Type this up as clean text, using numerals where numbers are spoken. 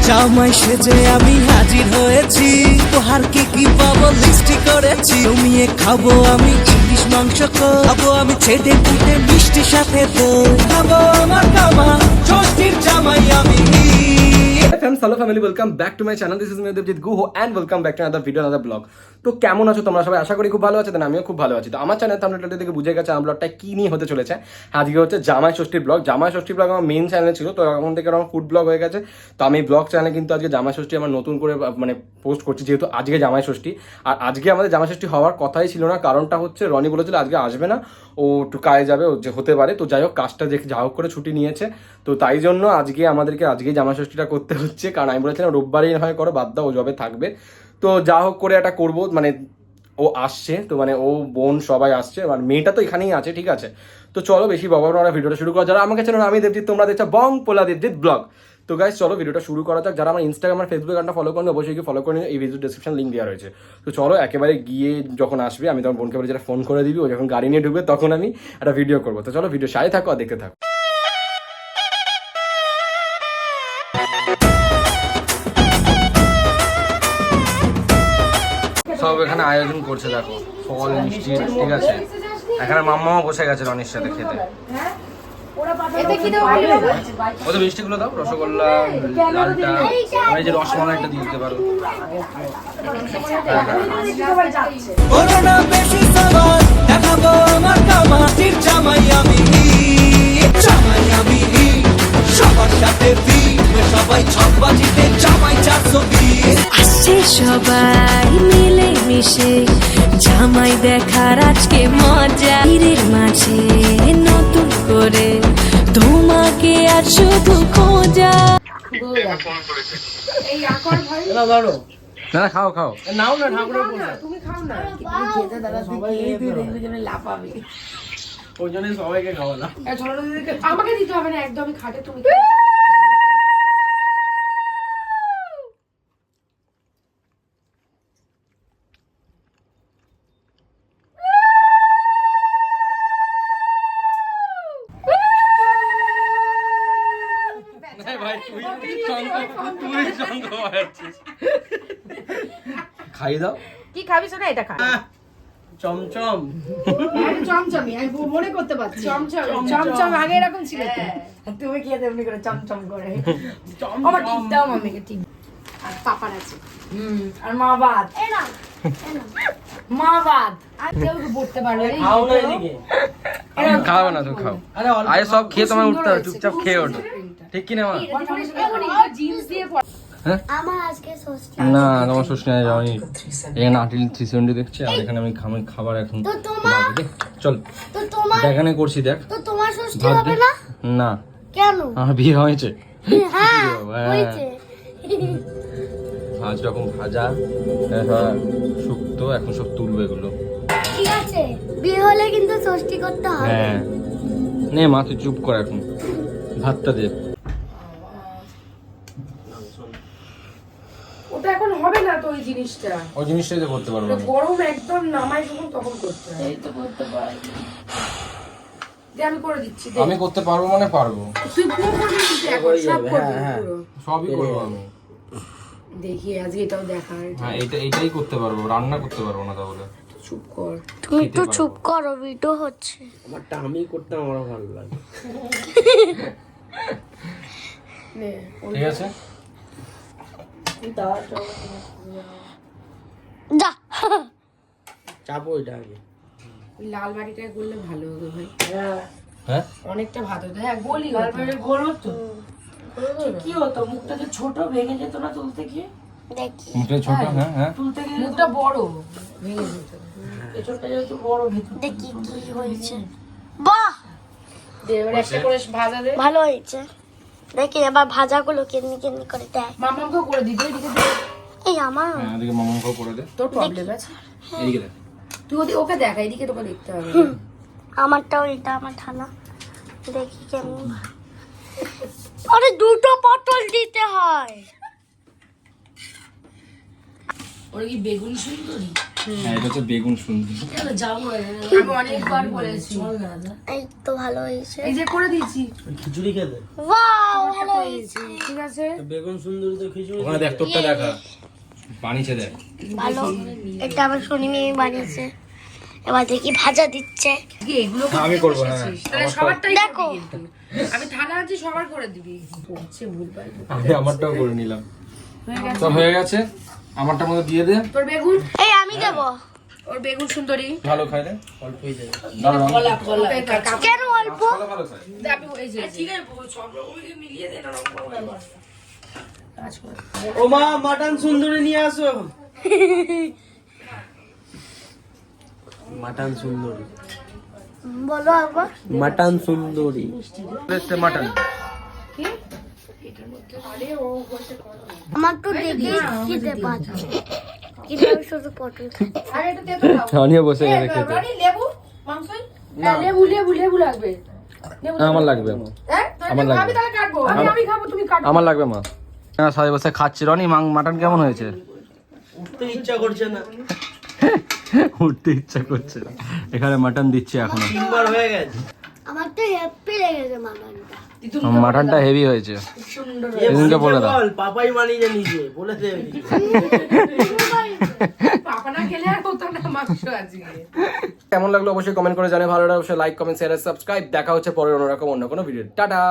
জামাই সেজে আমি হাজির হয়েছি, উপহার কি পাবো লিস্টি করেছি। জমিয়ে খাবো আমি ইলিশ মাংস, খাবো আমি ছেটে পুটে মিষ্টি সাথে দই, খাবো আমার কামা ষষ্ঠীর জামাই আমি। Hello family, welcome back to my channel. This is me Devjit Guho and welcome back to another video, another vlog. তো কেমন আছো তোমরা সবাই? আশা করি খুব ভালো আছো। দেন আমিও খুব ভালো আছি। তো আমার চ্যানেল থাম্বনেল থেকে বুঝে গেছে আমার ব্লগটা কি নিয়ে হতে চলেছে। আজকে হচ্ছে জামাই ষষ্ঠীর ব্লগ। জামাই ষষ্ঠীর ব্লগ আমার মেইন চ্যানেলে ছিল, তো এখন থেকে আমার ফুড ব্লগ হয়ে গেছে। তো আমি ব্লগ চ্যানেলে কিন্তু আজকে জামাই ষষ্ঠী আমার নতুন করে মানে পোস্ট করছি, যেহেতু আজকে জামাই ষষ্ঠী। আর আজকে আমাদের জামাই ষষ্ঠী হওয়ার কথাই ছিল না, কারণটা হচ্ছে রনি বলেছিল আজকে আসবে না, ও একটু কাজে যাবে, ও যে হতে পারে। তো যাই হোক, কাজটা দেখে যা হোক করে ছুটি নিয়েছে, তো তাই জন্য আজকে আমাদেরকে আজকেই জামাই ষষ্ঠীটা করতে হচ্ছে। কারণ আমি বলেছিলাম রোববারই হয় করো, বাদ দাও, ও জবে থাকবে। তো যা হোক করে এটা করবো, মানে ও আসছে, তো মানে ও বোন সবাই আসছে, মানে মেয়েটা তো এখানেই আছে, ঠিক আছে। তো চলো বেশি বাবা ভিডিওটা শুরু করা। যারা আমাকে চেনো আমি দেবজিৎ, তোমরা দেখছো বং পোলা দেবজিৎ ব্লগ। তো গাইস চলো ভিডিওটা শুরু করা যাক। যারা আমার ইনস্টাগ্রাম আর ফেসবুক অ্যাকাউন্টটা ফলো করেন অবশ্যই ফলো করে নিন, এই ভিডিও ডেসক্রিপশন লিঙ্ক দেওয়া রয়েছে। তো চলো একেবারে গিয়ে যখন আসবে আমি তখন বোনকে বলে যেটা ফোন করে দিবি, ও যখন গাড়ি নিয়ে ঢুকবে তখন আমি একটা ভিডিও করবো। তো চলো ভিডিও সাথে থাকো আর দেখতে থাকো। সব এখানে আয়োজন করছে, দেখো ফল মিষ্টি, ঠিক আছে। এখানে মাম্মাও বসে গেছে রনির সাথে খেতে। ওদের মিষ্টিগুলো দাও, রসগোল্লা, লালটা, আমি যে রসমালাই একটা দিয়ে দিতে পারো। আসছে সবাই মিলে মিশে জামাই দেখার আজকে মজা, ভিড়ের মাঝে নতুন করে তোমাকে আর শুধু খোঁজা। না খাও খাও, নাও না ঠাকুরের তুমি খাও না, তুমি খেতে দাদা, সবাই দেখবে যেন লাফাবে, ওই জন্য সবাইকে খাওয়ালাম। আমাকে দিতে হবে না, একদমই খাটে তুমি। খাই দাও। কি খাবি শোনা, এটা খা। চমচম, চমচমি আমি মনে করতে পারছি। চমচম আগে এরকম ছিল, তুমি খেয়ে তেমনি করে চমচম করে। আমার টিপ দাও মামিকে, টিপ। আর পাপার আছে, আর মা ভাত, মা ভাত। আর কেউ পড়তে পারবে না, খাও না তো খাও। আরে সব খেয়ে তোমার উঠতে হবে, চুপচাপ খেয়ে ওঠো, ঠিক কি না মা? জিন্স দিয়ে না তোমার ষষ্ঠী না যাওনি, এখানে আটিল 370 দেখছি, আর এখানে আমি খাবার এখন চল এখানে করছি, দেখ। তো তোমার ষষ্ঠী হবে না? না কেন? আমার বিয়ে হয়েছে। হ্যাঁ হয়েছে। পাঁচ রকম ভাজা, শুক্তো, এখন সব তুলবে এগুলো। ঠিক আছে, বিয়ে হলে কিন্তু ষষ্ঠী করতে হবে। হ্যাঁ নে মা, তুই চুপ কর, এখন ভাতটা দে। ওটা এখন হবে না তো, ওই জিনিসটা, ওই জিনিসটাই তো করতে পারবো না। গরম একদম নামাই যখন তখন করতে হয়। এই তো করতে পারি, আমি করে দিচ্ছি। আমি করতে পারবো মানে পারবো, তুই পুরো করে দিচ্ছিস এখন, সব করবি পুরো। সবই করবো আমি। দেখি আজকে এটাও দেখা। হ্যাঁ এইটাই করতে পারবো, রান্না করতে পারবো না তাহলে। চুপ কর, তুমি একটু চুপ করো, ভিডিও হচ্ছে। আমারটা আমি করতে আমার ভালো লাগে। নে ঠিক আছে, যা চাপো এটা আগে। লাল বাটিটা করলে ভালো হবে ভাই। হ্যাঁ অনেকটা ভাত হতো। হ্যাঁ গোলি লাল বাটি গোল হতো, কি হতো, মুখটা যে ছোট ভেঙে যেত না তুলতে গিয়ে? দেখি মুখটা ছোট, হ্যাঁ হ্যাঁ তুলতে গিয়ে মুখটা বড় ভেঙে যেত, পেছনটা যেহেতু বড় ভেতর। দেখি কি হয়েছে। বাহ, দে এবার একটা করে ভাজা দে। ভালো হয়েছে। দেখি এবার ভাজাগুলো কেমনি কেমনি করে দেয়। মামাকেও করে দিতে, এদিকে দে। এই আমার হ্যাঁ, এদিকে মামাকেও করে দে। তোর প্রবলেম আছে, এদিকে দেখ। তুই ওকে দেখা, এদিকে তোকে দেখতে হবে। আমারটাও এটা, আমার থালা। দেখি কেমন। আরে দুটো পটল দিতে হয়। ওরা কি বেগুন সুন্দরী? হ্যাঁ এটা হচ্ছে বেগুন সুন্দর। আমি অনেকবার বলেছি। এই তো ভালো হয়েছে। এই যে করে দিয়েছি। খিচুড়ি খেতে ওয়াও ভালো হয়েছে। ঠিক আছে। বেগুন সুন্দরী তো খিচুড়ি ওখানে দেখ তোরটা দেখা বানিয়েছে দেখ। ভালো। এটা আমার শনি মেয়ে বানিয়েছে। এবার দেখি ভাজা দিচ্ছে। কি এগুলো আমি করবো, হ্যাঁ। তাহলে সবারটাই দেখো। করবি কিন্তু। আমি থালা আনছি সবার করে দিবি। হচ্ছে ভুলভাল। আমি আমারটাও করে নিলাম। হয়ে গেছে। সব হয়ে গেছে, আমারটার মধ্যে দিয়ে দে। তোর বেগুন, এই আমি দেব। ওর বেগুন সুন্দরী। ভালো খাই রে। অল্প হয়ে যাবে। দাঁড়া, কলা কেন অল্প? ভালো খাই। আমি এই যে ঠিক আছে সব রকমকে মিলিয়ে দে না রকম ব্যাপার। কাজ কর। ও মা মাটন সুন্দরী নিয়ে আসো। মাটন সুন্দরী, বলো আবার। মাটন সুন্দরী। মাটন আমার তো দেখি খেতে পাচ্ছি। কিন্তু আমি শুধু পটল খাই। আরে এটা তেতো দাও। আমিও বসে গেলে খেতে। রানী লেবু মাংস? হ্যাঁ লেবু লাগবে। লেবু আমার লাগবে, হ্যাঁ আমার লাগবে। আমি তাহলে কাটবো। আমি খাবো তুমি কাটো। আমার লাগবে মা। সাথে বসে খাচ্ছি। রনি মাটন কেমন হয়েছে? উঠতে ইচ্ছা করছে না, উঠতে ইচ্ছা করছে না। এখানে মাটন দিচ্ছে এখনো। 3 বার হয়ে গেছে। আমার তো হ্যাপি লেগেছে মাটনটা। মাটনটা হেভি হয়েছে। এ এদিনকে বলে দাও। বল, পাপাই বানিয়ে নিজে বলে দে। পাপা না খেলে আর হতো না মাংস আজকে। কেমন লাগলো অবশ্যই কমেন্ট করে জানাও। ভালো লাগলে অবশ্যই লাইক কমেন্ট শেয়ার সাবস্ক্রাইব। দেখা হচ্ছে পরের অন্যরকম অন্য কোনো ভিডিও। টাটা।